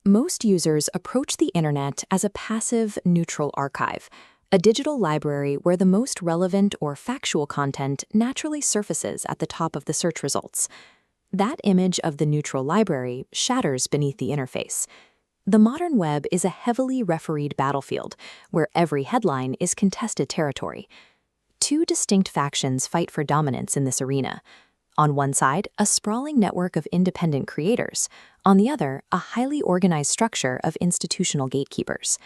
Most users approach the internet as a passive, neutral archive, a digital library where the most relevant or factual content naturally surfaces at the top of the search results. That image of the neutral library shatters beneath the interface. The modern web is a heavily refereed battlefield, where every headline is contested territory. Two distinct factions fight for dominance in this arena. On one side, a sprawling network of independent creators. On the other, a highly organized structure of institutional gatekeepers.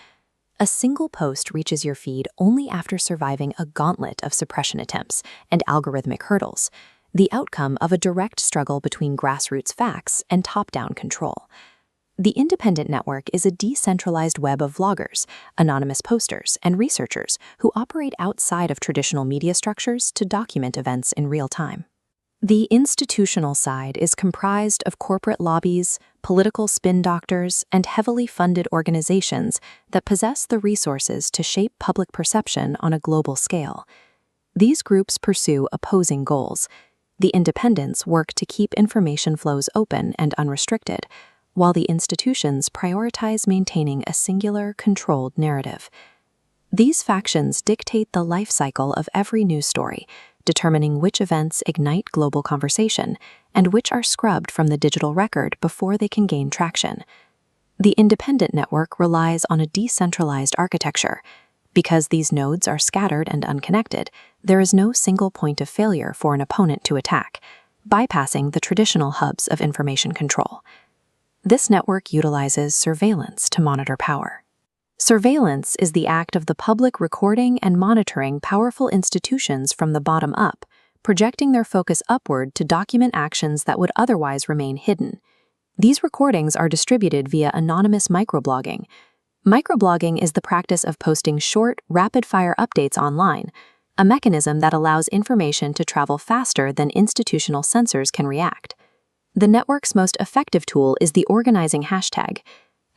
A single post reaches your feed only after surviving a gauntlet of suppression attempts and algorithmic hurdles, the outcome of a direct struggle between grassroots facts and top-down control. The independent network is a decentralized web of vloggers, anonymous posters, and researchers who operate outside of traditional media structures to document events in real time. The institutional side is comprised of corporate lobbies, political spin doctors, and heavily funded organizations that possess the resources to shape public perception on a global scale. These groups pursue opposing goals. The independents work to keep information flows open and unrestricted, while the institutions prioritize maintaining a singular, controlled narrative. These factions dictate the life cycle of every news story, determining which events ignite global conversation and which are scrubbed from the digital record before they can gain traction. The independent network relies on a decentralized architecture. Because these nodes are scattered and unconnected, there is no single point of failure for an opponent to attack, bypassing the traditional hubs of information control. This network utilizes surveillance to monitor power. Surveillance is the act of the public recording and monitoring powerful institutions from the bottom up, projecting their focus upward to document actions that would otherwise remain hidden. These recordings are distributed via anonymous microblogging. Microblogging is the practice of posting short, rapid-fire updates online, a mechanism that allows information to travel faster than institutional censors can react. The network's most effective tool is the organizing hashtag.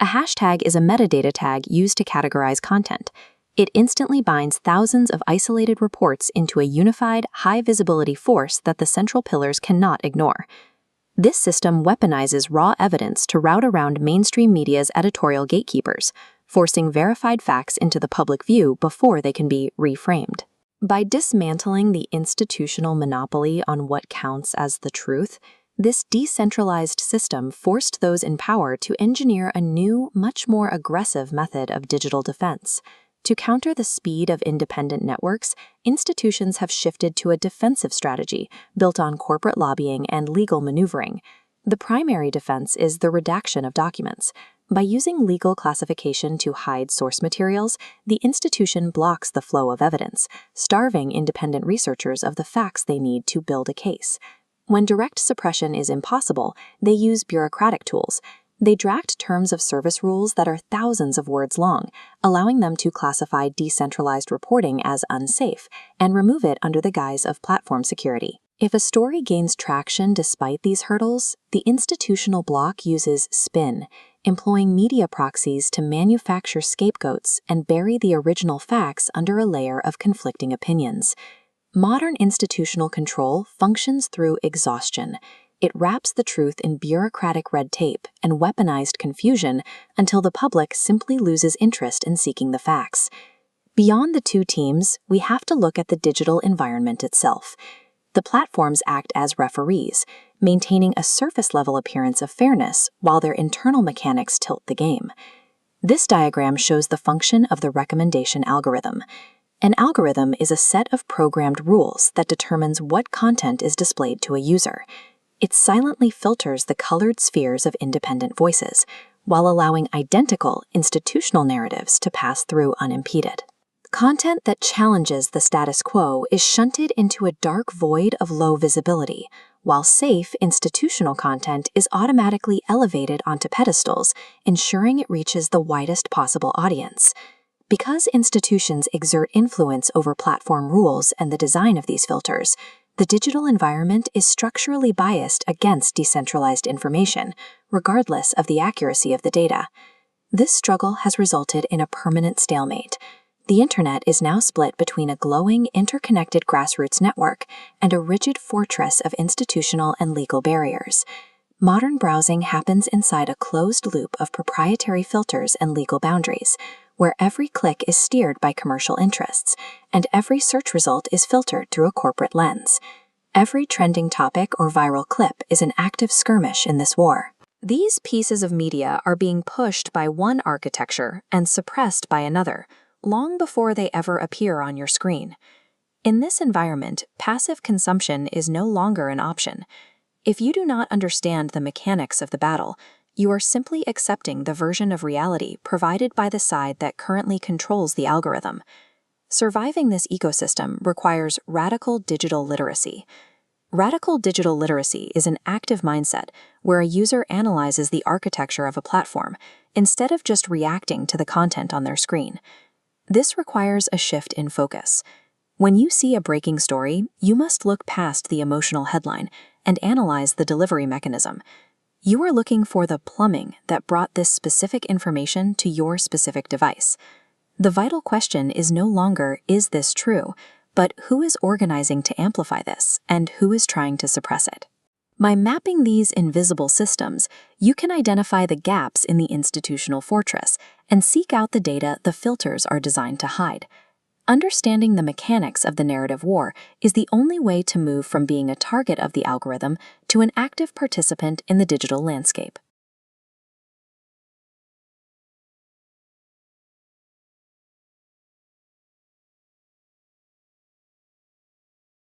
A hashtag is a metadata tag used to categorize content. It instantly binds thousands of isolated reports into a unified, high-visibility force that the central pillars cannot ignore. This system weaponizes raw evidence to route around mainstream media's editorial gatekeepers, forcing verified facts into the public view before they can be reframed. By dismantling the institutional monopoly on what counts as the truth, this decentralized system forced those in power to engineer a new, much more aggressive method of digital defense. To counter the speed of independent networks, institutions have shifted to a defensive strategy built on corporate lobbying and legal maneuvering. The primary defense is the redaction of documents. By using legal classification to hide source materials, the institution blocks the flow of evidence, starving independent researchers of the facts they need to build a case. When direct suppression is impossible, they use bureaucratic tools. They draft terms of service rules that are thousands of words long, allowing them to classify decentralized reporting as unsafe and remove it under the guise of platform security. If a story gains traction despite these hurdles, the Institutional Bloc uses spin, employing media proxies to manufacture scapegoats and bury the original facts under a layer of conflicting opinions. Modern institutional control functions through exhaustion. It wraps the truth in bureaucratic red tape and weaponized confusion until the public simply loses interest in seeking the facts. Beyond the two teams, we have to look at the digital environment itself. The platforms act as referees, maintaining a surface-level appearance of fairness while their internal mechanics tilt the game. This diagram shows the function of the recommendation algorithm. An algorithm is a set of programmed rules that determines what content is displayed to a user. It silently filters the colored spheres of independent voices, while allowing identical institutional narratives to pass through unimpeded. Content that challenges the status quo is shunted into a dark void of low visibility, while safe institutional content is automatically elevated onto pedestals, ensuring it reaches the widest possible audience. Because institutions exert influence over platform rules and the design of these filters, the digital environment is structurally biased against decentralized information, regardless of the accuracy of the data. This struggle has resulted in a permanent stalemate. The internet is now split between a glowing, interconnected grassroots network and a rigid fortress of institutional and legal barriers. Modern browsing happens inside a closed loop of proprietary filters and legal boundaries, where every click is steered by commercial interests, and every search result is filtered through a corporate lens. Every trending topic or viral clip is an active skirmish in this war. These pieces of media are being pushed by one architecture and suppressed by another, long before they ever appear on your screen. In this environment, passive consumption is no longer an option. If you do not understand the mechanics of the battle, you are simply accepting the version of reality provided by the side that currently controls the algorithm. Surviving this ecosystem requires radical digital literacy. Radical digital literacy is an active mindset where a user analyzes the architecture of a platform instead of just reacting to the content on their screen. This requires a shift in focus. When you see a breaking story, you must look past the emotional headline and analyze the delivery mechanism. You are looking for the plumbing that brought this specific information to your specific device. The vital question is no longer, is this true, but who is organizing to amplify this and who is trying to suppress it? By mapping these invisible systems, you can identify the gaps in the institutional fortress and seek out the data the filters are designed to hide. Understanding the mechanics of the narrative war is the only way to move from being a target of the algorithm to an active participant in the digital landscape.